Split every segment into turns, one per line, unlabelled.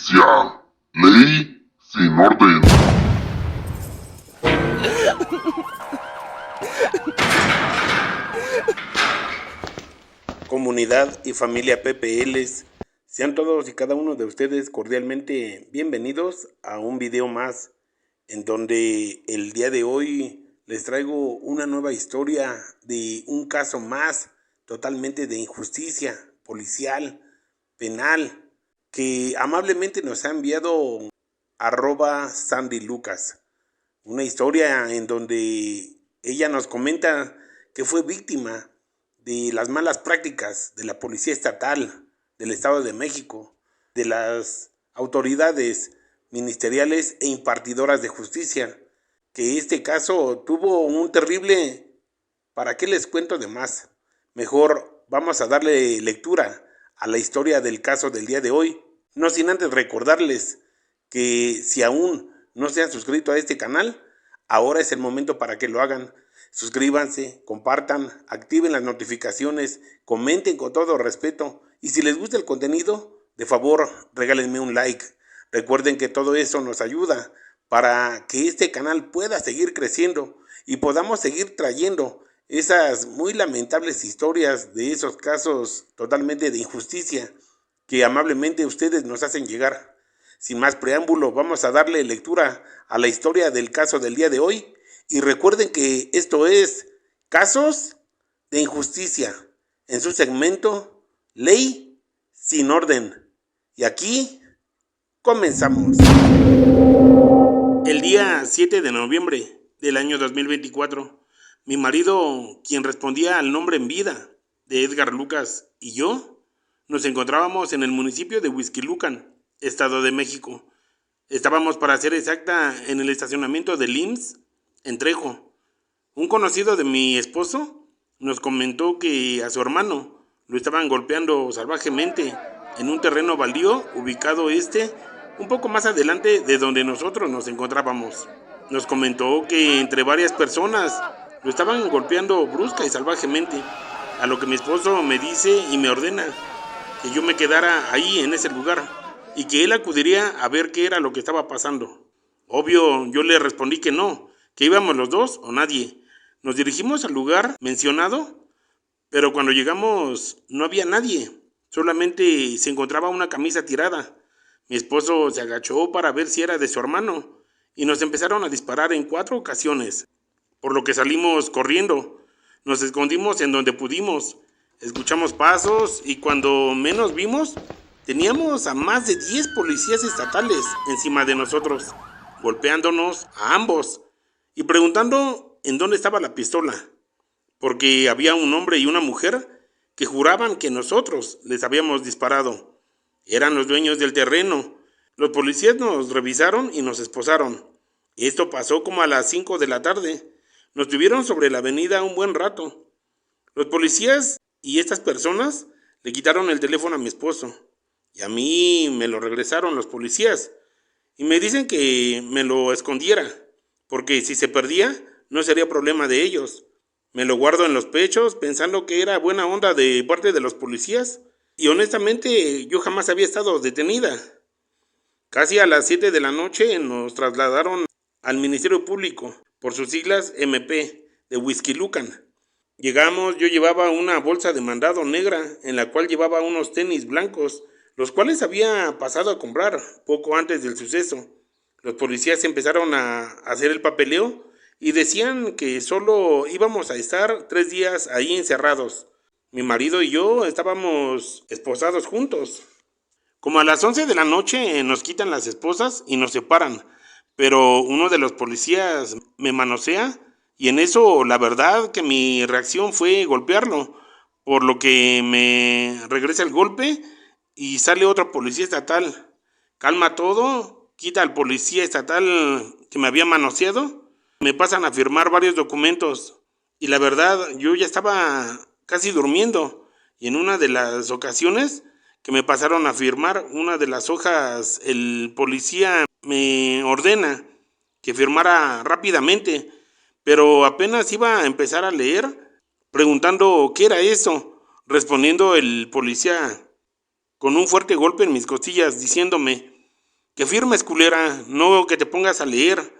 Justicia. Ley sin orden.
Comunidad y familia PPLs, sean todos y cada uno de ustedes cordialmente bienvenidos a un video más en donde el día de hoy les traigo una nueva historia de un caso más totalmente de injusticia policial, penal, que amablemente nos ha enviado @SandyLucas. Una historia en donde ella nos comenta que fue víctima de las malas prácticas de la Policía Estatal del Estado de México, de las autoridades ministeriales e impartidoras de justicia, que este caso tuvo un terrible... ¿Para qué les cuento de más? Mejor vamos a darle lectura a la historia del caso del día de hoy, no sin antes recordarles que si aún no se han suscrito a este canal, ahora es el momento para que lo hagan. Suscríbanse, compartan, activen las notificaciones, comenten con todo respeto y si les gusta el contenido, de favor regálenme un like. Recuerden que todo eso nos ayuda para que este canal pueda seguir creciendo y podamos seguir trayendo esas muy lamentables historias de esos casos totalmente de injusticia que amablemente ustedes nos hacen llegar. Sin más preámbulo, vamos a darle lectura a la historia del caso del día de hoy. Y recuerden que esto es Casos de Injusticia, en su segmento Ley sin Orden. Y aquí comenzamos. El día 7 de noviembre del año 2024, mi marido, quien respondía al nombre en vida de Edgar Lucas, y yo nos encontrábamos en el municipio de Huixquilucan, Estado de México. Estábamos, para ser exacta, en el estacionamiento del IMSS en Trejo. Un conocido de mi esposo nos comentó que a su hermano lo estaban golpeando salvajemente en un terreno baldío ubicado un poco más adelante de donde nosotros nos encontrábamos. Nos comentó que entre varias personas lo estaban golpeando brusca y salvajemente, a lo que mi esposo me dice y me ordena que yo me quedara ahí en ese lugar y que él acudiría a ver qué era lo que estaba pasando. Obvio, yo le respondí que no, que íbamos los dos o nadie. Nos dirigimos al lugar mencionado, pero cuando llegamos no había nadie, solamente se encontraba una camisa tirada. Mi esposo se agachó para ver si era de su hermano y nos empezaron a disparar en 4 ocasiones, por lo que salimos corriendo. Nos escondimos en donde pudimos, escuchamos pasos y cuando menos vimos, teníamos a más de 10 policías estatales encima de nosotros, golpeándonos a ambos y preguntando en dónde estaba la pistola, porque había un hombre y una mujer que juraban que nosotros les habíamos disparado. Eran los dueños del terreno. Los policías nos revisaron y nos esposaron. Esto pasó como a las 5 de la tarde. Nos tuvieron sobre la avenida un buen rato. Los policías y estas personas le quitaron el teléfono a mi esposo y a mí me lo regresaron los policías y me dicen que me lo escondiera, porque si se perdía no sería problema de ellos. Me lo guardo en los pechos pensando que era buena onda de parte de los policías y honestamente yo jamás había estado detenida. Casi a las 7 de la noche nos trasladaron al Ministerio Público, por sus siglas MP, de Huixquilucan. Llegamos, yo llevaba una bolsa de mandado negra en la cual llevaba unos tenis blancos, los cuales había pasado a comprar poco antes del suceso. Los policías empezaron a hacer el papeleo y decían que solo íbamos a estar 3 días ahí encerrados. Mi marido y yo estábamos esposados juntos. Como a las 11 de la noche nos quitan las esposas y nos separan, pero uno de los policías me manosea y en eso la verdad que mi reacción fue golpearlo, por lo que me regresa el golpe y sale otro policía estatal. Calma todo, quita al policía estatal que me había manoseado, me pasan a firmar varios documentos y la verdad yo ya estaba casi durmiendo y en una de las ocasiones que me pasaron a firmar una de las hojas, el policía me ordena que firmara rápidamente, pero apenas iba a empezar a leer, preguntando qué era eso, respondiendo el policía con un fuerte golpe en mis costillas, diciéndome Que firmes, culera, no que te pongas a leer.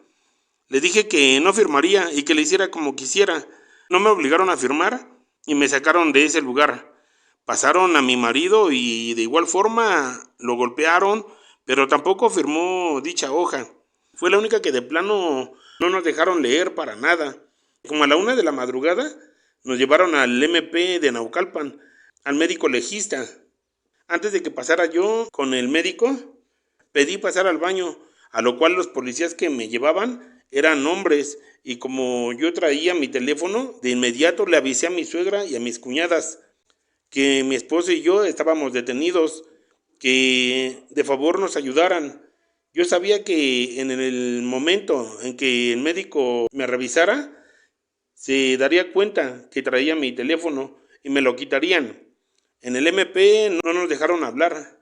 Le dije que no firmaría y que le hiciera como quisiera. No me obligaron a firmar y me sacaron de ese lugar. Pasaron a mi marido y de igual forma lo golpearon, pero tampoco firmó dicha hoja. Fue la única que de plano no nos dejaron leer para nada. Como a la 1 de la madrugada nos llevaron al MP de Naucalpan, al médico legista. Antes de que pasara yo con el médico, pedí pasar al baño, a lo cual los policías que me llevaban eran hombres, y como yo traía mi teléfono, de inmediato le avisé a mi suegra y a mis cuñadas que mi esposo y yo estábamos detenidos, que de favor nos ayudaran. Yo sabía que en el momento en que el médico me revisara, se daría cuenta que traía mi teléfono y me lo quitarían. En el MP no nos dejaron hablar.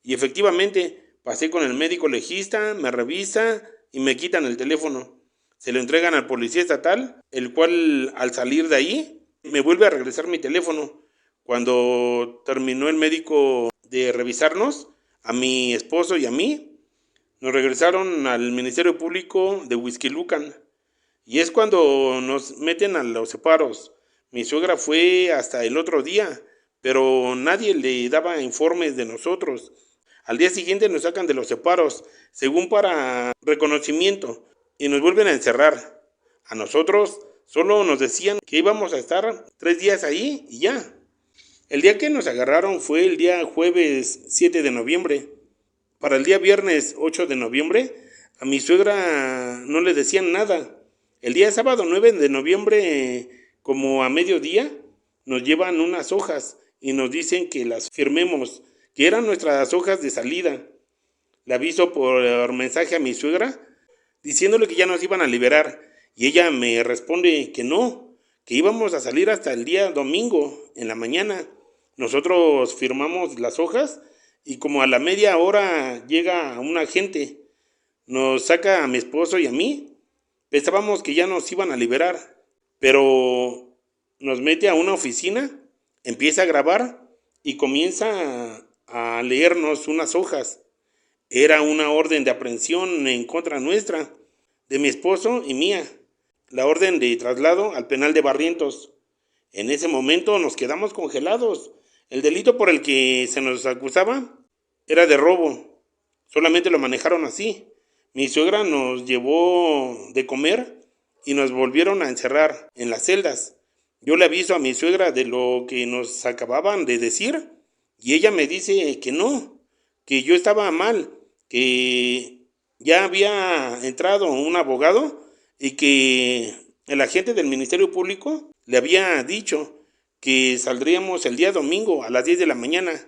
Y efectivamente, pasé con el médico legista, me revisa y me quitan el teléfono. Se lo entregan al policía estatal, el cual al salir de ahí me vuelve a regresar mi teléfono. Cuando terminó el médico de revisarnos, a mi esposo y a mí, nos regresaron al Ministerio Público de Huixquilucan. Y es cuando nos meten a los separos. Mi suegra fue hasta el otro día, pero nadie le daba informes de nosotros. Al día siguiente nos sacan de los separos, según para reconocimiento, y nos vuelven a encerrar. A nosotros solo nos decían que íbamos a estar 3 días ahí y ya. El día que nos agarraron fue el día jueves 7 de noviembre. Para el día viernes 8 de noviembre, a mi suegra no le decían nada. El día sábado 9 de noviembre, como a mediodía, nos llevan unas hojas y nos dicen que las firmemos, que eran nuestras hojas de salida. Le aviso por mensaje a mi suegra, diciéndole que ya nos iban a liberar, y ella me responde que no, que íbamos a salir hasta el día domingo, en la mañana. Nosotros firmamos las hojas y como a la media hora llega un agente, nos saca a mi esposo y a mí. Pensábamos que ya nos iban a liberar, pero nos mete a una oficina, empieza a grabar y comienza a leernos unas hojas. Era una orden de aprehensión en contra nuestra, de mi esposo y mía, la orden de traslado al penal de Barrientos. En ese momento nos quedamos congelados. El delito por el que se nos acusaba era de robo. Solamente lo manejaron así. Mi suegra nos llevó de comer y nos volvieron a encerrar en las celdas. Yo le aviso a mi suegra de lo que nos acababan de decir y ella me dice que no, que yo estaba mal, que ya había entrado un abogado y que el agente del Ministerio Público le había dicho que saldríamos el día domingo a las 10 de la mañana.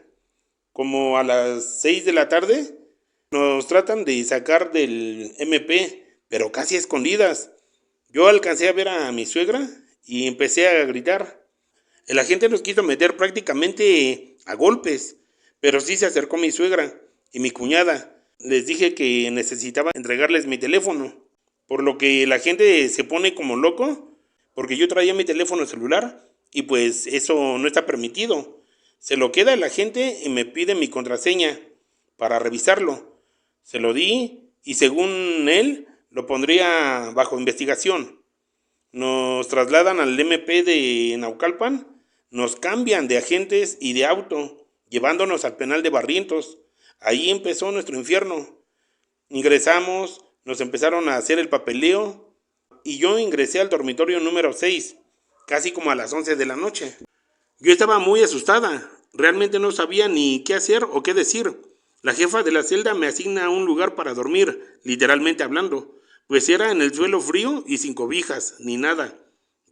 Como a las 6 de la tarde nos tratan de sacar del MP, pero casi a escondidas. Yo alcancé a ver a mi suegra y empecé a gritar. El agente nos quiso meter prácticamente a golpes, pero sí se acercó mi suegra y mi cuñada. Les dije que necesitaba entregarles mi teléfono, por lo que la gente se pone como loco, porque yo traía mi teléfono celular y pues eso no está permitido. Se lo queda el agente y me pide mi contraseña para revisarlo. Se lo di y según él lo pondría bajo investigación. Nos trasladan al MP de Naucalpan, nos cambian de agentes y de auto, llevándonos al penal de Barrientos. Ahí empezó nuestro infierno. Ingresamos, nos empezaron a hacer el papeleo y yo ingresé al dormitorio número 6, casi como a las 11 de la noche. Yo estaba muy asustada, realmente no sabía ni qué hacer o qué decir. La jefa de la celda me asigna un lugar para dormir, literalmente hablando, pues era en el suelo frío y sin cobijas, ni nada.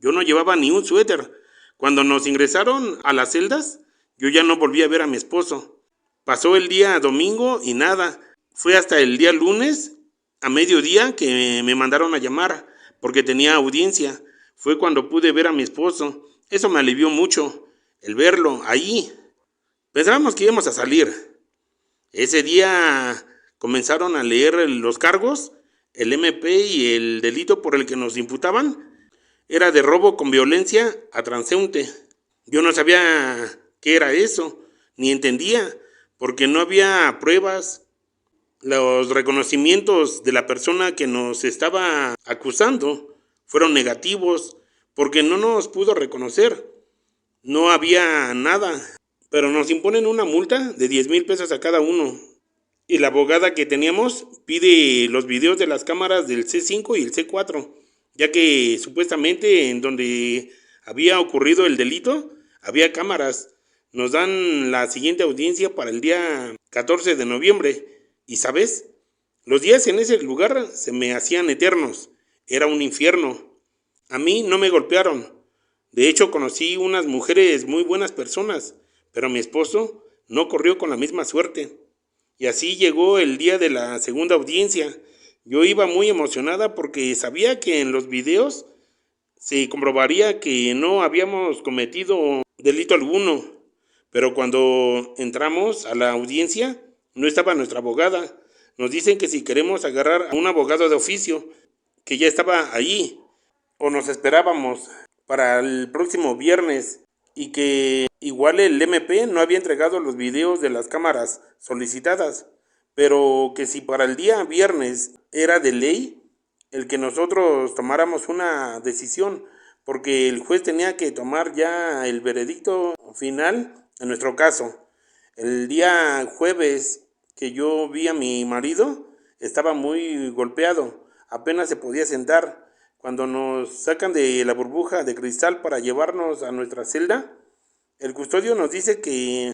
Yo no llevaba ni un suéter. Cuando nos ingresaron a las celdas, yo ya no volví a ver a mi esposo. Pasó el día domingo y nada. Fue hasta el día lunes, a mediodía, que me mandaron a llamar, porque tenía audiencia. Fue cuando pude ver a mi esposo. Eso me alivió mucho, el verlo ahí. Pensábamos que íbamos a salir. Ese día comenzaron a leer los cargos, el MP y el delito por el que nos imputaban era de robo con violencia a transeúnte. Yo no sabía qué era eso, ni entendía, porque no había pruebas. Los reconocimientos de la persona que nos estaba acusando fueron negativos porque no nos pudo reconocer. No había nada, pero nos imponen una multa de 10,000 pesos a cada uno. Y la abogada que teníamos pide los videos de las cámaras del C5 y el C4, ya que supuestamente en donde había ocurrido el delito había cámaras. Nos dan la siguiente audiencia para el día 14 de noviembre. ¿Y sabes? Los días en ese lugar se me hacían eternos. Era un infierno. A mí no me golpearon. De hecho, conocí unas mujeres muy buenas personas, pero mi esposo no corrió con la misma suerte. Y así llegó el día de la segunda audiencia. Yo iba muy emocionada porque sabía que en los videos se comprobaría que no habíamos cometido delito alguno. Pero cuando entramos a la audiencia, no estaba nuestra abogada. Nos dicen que si queremos agarrar a un abogado de oficio, que ya estaba allí, o nos esperábamos para el próximo viernes, y que igual el MP no había entregado los videos de las cámaras solicitadas, pero que si para el día viernes era de ley el que nosotros tomáramos una decisión, porque el juez tenía que tomar ya el veredicto final en nuestro caso. El día jueves que yo vi a mi marido, estaba muy golpeado, apenas se podía sentar. Cuando nos sacan de la burbuja de cristal para llevarnos a nuestra celda, el custodio nos dice que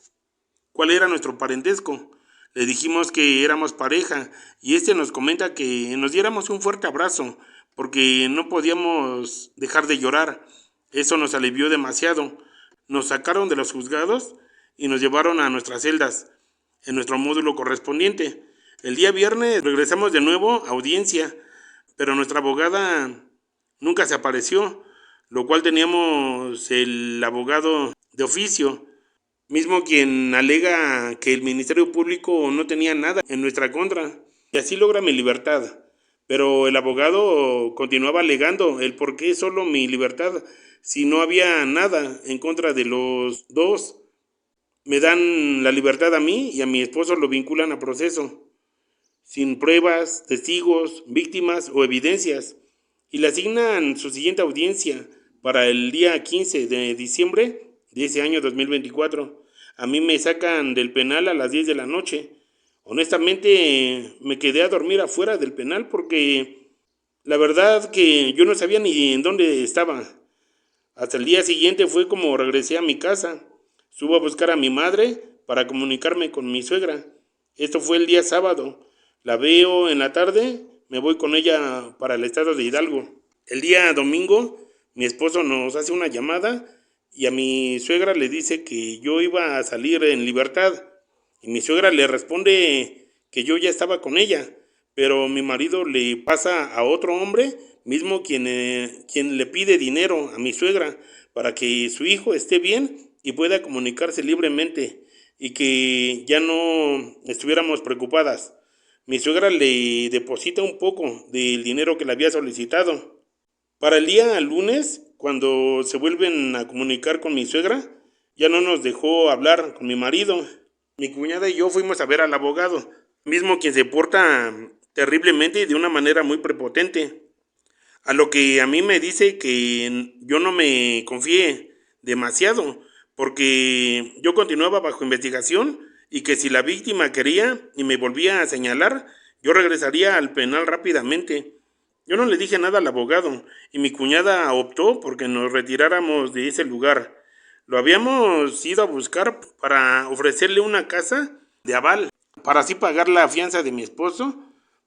cuál era nuestro parentesco. Le dijimos que éramos pareja y este nos comenta que nos diéramos un fuerte abrazo porque no podíamos dejar de llorar. Eso nos alivió demasiado. Nos sacaron de los juzgados y nos llevaron a nuestras celdas en nuestro módulo correspondiente. El día viernes regresamos de nuevo a audiencia, pero nuestra abogada nunca se apareció, lo cual teníamos el abogado de oficio, mismo quien alega que el Ministerio Público no tenía nada en nuestra contra, y así logra mi libertad. Pero el abogado continuaba alegando el por qué solo mi libertad, si no había nada en contra de los dos. Me dan la libertad a mí y a mi esposo lo vinculan a proceso, sin pruebas, testigos, víctimas o evidencias, y le asignan su siguiente audiencia para el día 15 de diciembre de ese año 2024. A mí me sacan del penal a las 10 de la noche. Honestamente, me quedé a dormir afuera del penal porque la verdad que yo no sabía ni en dónde estaba. Hasta el día siguiente fue como regresé a mi casa. Subo a buscar a mi madre para comunicarme con mi suegra. Esto fue el día sábado. La veo en la tarde, me voy con ella para el estado de Hidalgo. El día domingo, mi esposo nos hace una llamada y a mi suegra le dice que yo iba a salir en libertad. Y mi suegra le responde que yo ya estaba con ella, pero mi marido le pasa a otro hombre, mismo quien le pide dinero a mi suegra para que su hijo esté bien y pueda comunicarse libremente y que ya no estuviéramos preocupadas. Mi suegra le deposita un poco del dinero que le había solicitado. Para el día lunes, cuando se vuelven a comunicar con mi suegra, ya no nos dejó hablar con mi marido. Mi cuñada y yo fuimos a ver al abogado, mismo quien se porta terriblemente y de una manera muy prepotente. A lo que a mí me dice que yo no me confié demasiado, porque yo continuaba bajo investigación y que si la víctima quería y me volvía a señalar, yo regresaría al penal rápidamente. Yo no le dije nada al abogado y mi cuñada optó porque nos retiráramos de ese lugar. Lo habíamos ido a buscar para ofrecerle una casa de aval, para así pagar la fianza de mi esposo,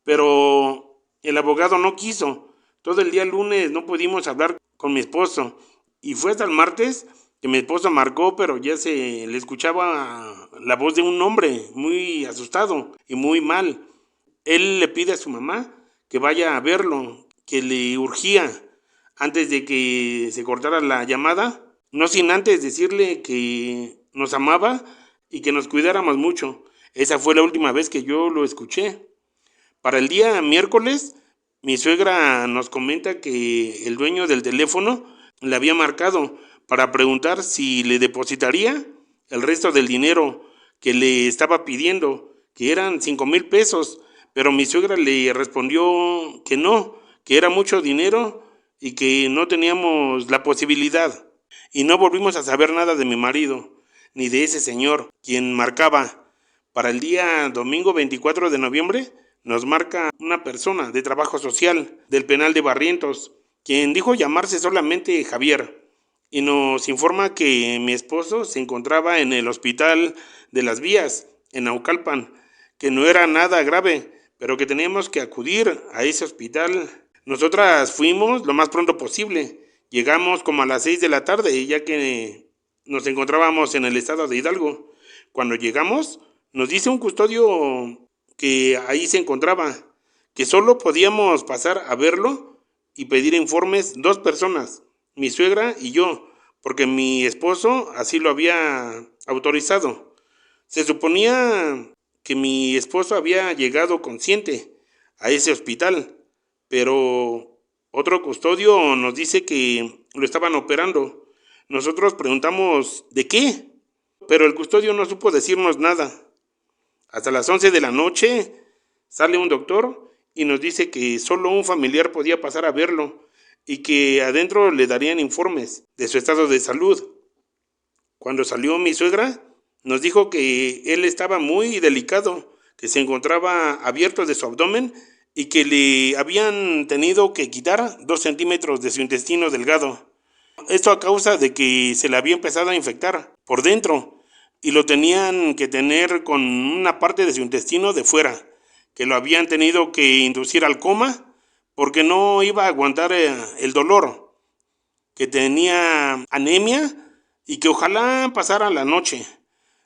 pero el abogado no quiso. Todo el día lunes no pudimos hablar con mi esposo y fue hasta el martes que mi esposo marcó, pero ya se le escuchaba la voz de un hombre muy asustado y muy mal. Él le pide a su mamá que vaya a verlo, que le urgía antes de que se cortara la llamada, no sin antes decirle que nos amaba y que nos cuidáramos mucho. Esa fue la última vez que yo lo escuché. Para el día miércoles, mi suegra nos comenta que el dueño del teléfono le había marcado para preguntar si le depositaría el resto del dinero que le estaba pidiendo, que eran 5,000 pesos, pero mi suegra le respondió que no, que era mucho dinero y que no teníamos la posibilidad. Y no volvimos a saber nada de mi marido, ni de ese señor, quien marcaba. Para el día domingo 24 de noviembre nos marca una persona de trabajo social del penal de Barrientos, quien dijo llamarse solamente Javier, y nos informa que mi esposo se encontraba en el hospital de Las Vías, en Naucalpan, que no era nada grave, pero que teníamos que acudir a ese hospital. Nosotras fuimos lo más pronto posible. Llegamos como a las 6 de la tarde, ya que nos encontrábamos en el estado de Hidalgo. Cuando llegamos, nos dice un custodio que ahí se encontraba, que solo podíamos pasar a verlo y pedir informes 2 personas, mi suegra y yo, porque mi esposo así lo había autorizado. Se suponía que mi esposo había llegado consciente a ese hospital, pero otro custodio nos dice que lo estaban operando. Nosotros preguntamos ¿de qué? Pero el custodio no supo decirnos nada. Hasta las 11 de la noche sale un doctor y nos dice que solo un familiar podía pasar a verlo y que adentro le darían informes de su estado de salud. Cuando salió mi suegra, nos dijo que él estaba muy delicado, que se encontraba abierto de su abdomen y que le habían tenido que quitar 2 centímetros de su intestino delgado. Esto a causa de que se le había empezado a infectar por dentro y lo tenían que tener con una parte de su intestino de fuera, que lo habían tenido que inducir al coma porque no iba a aguantar el dolor, que tenía anemia y que ojalá pasara la noche.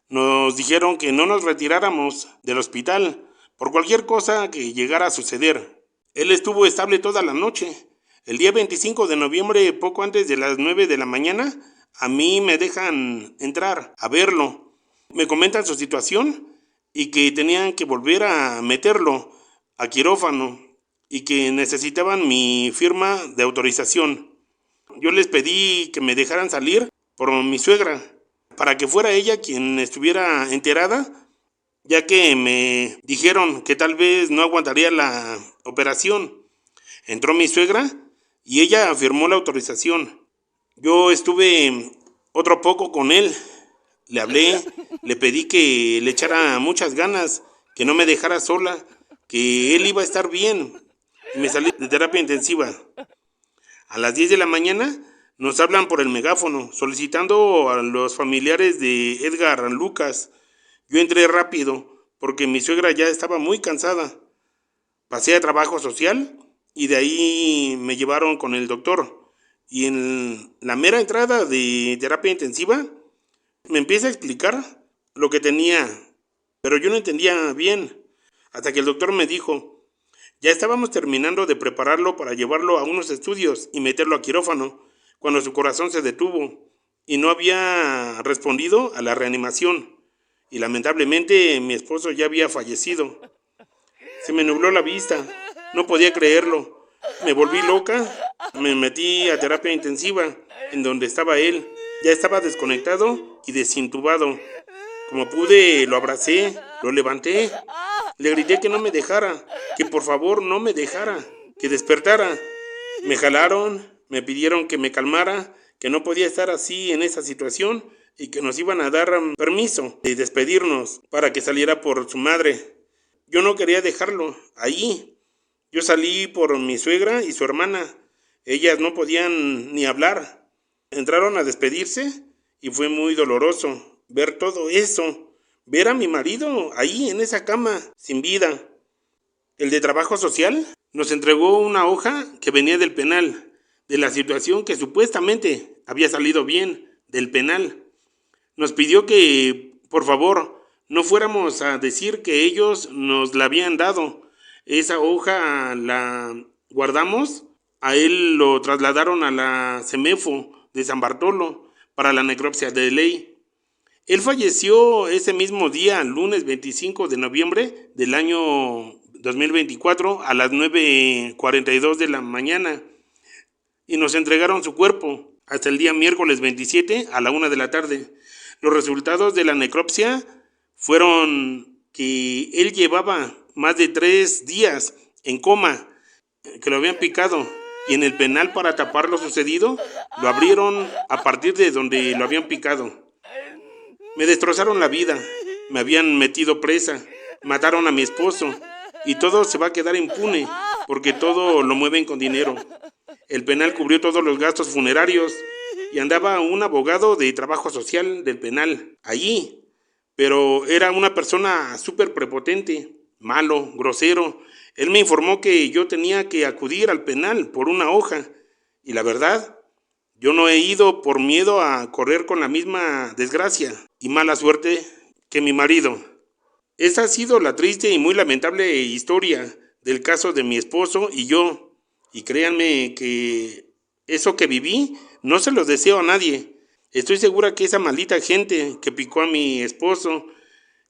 Nos dijeron que no nos retiráramos del hospital por cualquier cosa que llegara a suceder. Él estuvo estable toda la noche. El día 25 de noviembre, poco antes de las 9 de la mañana, a mí me dejan entrar a verlo. Me comentan su situación y que tenían que volver a meterlo a quirófano y que necesitaban mi firma de autorización. Yo les pedí que me dejaran salir por mi suegra, para que fuera ella quien estuviera enterada, ya que me dijeron que tal vez no aguantaría la operación. Entró mi suegra y ella firmó la autorización. Yo estuve otro poco con él, le hablé, le pedí que le echara muchas ganas, que no me dejara sola, que él iba a estar bien. Y me salí de terapia intensiva. A las 10 de la mañana nos hablan por el megáfono solicitando a los familiares de Edgar Lucas. Yo entré rápido porque mi suegra ya estaba muy cansada. Pasé a trabajo social y de ahí me llevaron con el doctor. Y en la mera entrada de terapia intensiva me empieza a explicar lo que tenía, pero yo no entendía bien. Hasta que el doctor me dijo, ya estábamos terminando de prepararlo para llevarlo a unos estudios y meterlo a quirófano, cuando su corazón se detuvo y no había respondido a la reanimación. Y lamentablemente mi esposo ya había fallecido. Se me nubló la vista, no podía creerlo. Me volví loca, me metí a terapia intensiva, en donde estaba él. Ya estaba desconectado y desintubado. Como pude, lo abracé, lo levanté. Le grité que no me dejara, que por favor no me dejara, que despertara. Me jalaron, me pidieron que me calmara, que no podía estar así en esa situación y que nos iban a dar permiso de despedirnos para que saliera por su madre. Yo no quería dejarlo ahí. Yo salí por mi suegra y su hermana. Ellas no podían ni hablar. Entraron a despedirse y fue muy doloroso ver todo eso. Ver a mi marido ahí en esa cama, sin vida. El de trabajo social nos entregó una hoja que venía del penal, de la situación que supuestamente había salido bien del penal. Nos pidió que, por favor, no fuéramos a decir que ellos nos la habían dado. Esa hoja la guardamos, a él lo trasladaron a la CEMEFO de San Bartolo para la necropsia de ley. Él falleció ese mismo día, lunes 25 de noviembre del año 2024 a las 9:42 de la mañana y nos entregaron su cuerpo hasta el día miércoles 27 a la 1 de la tarde. Los resultados de la necropsia fueron que él llevaba más de 3 días en coma, que lo habían picado. Y en el penal, para tapar lo sucedido, lo abrieron a partir de donde lo habían picado. Me destrozaron la vida, me habían metido presa, mataron a mi esposo y todo se va a quedar impune porque todo lo mueven con dinero. El penal cubrió todos los gastos funerarios y andaba un abogado de trabajo social del penal allí, pero era una persona súper prepotente, malo, grosero. Él me informó que yo tenía que acudir al penal por una hoja y la verdad, yo no he ido por miedo a correr con la misma desgracia y mala suerte que mi marido. Esa ha sido la triste y muy lamentable historia del caso de mi esposo y yo. Y créanme que eso que viví no se lo deseo a nadie. Estoy segura que esa maldita gente que picó a mi esposo,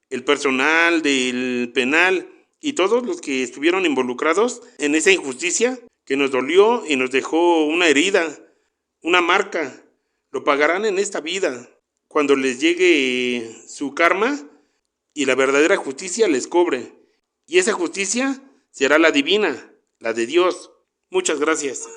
el personal del penal y todos los que estuvieron involucrados en esa injusticia que nos dolió y nos dejó una herida, una marca, lo pagarán en esta vida cuando les llegue su karma y la verdadera justicia les cobre. Y esa justicia será la divina, la de Dios. Muchas gracias.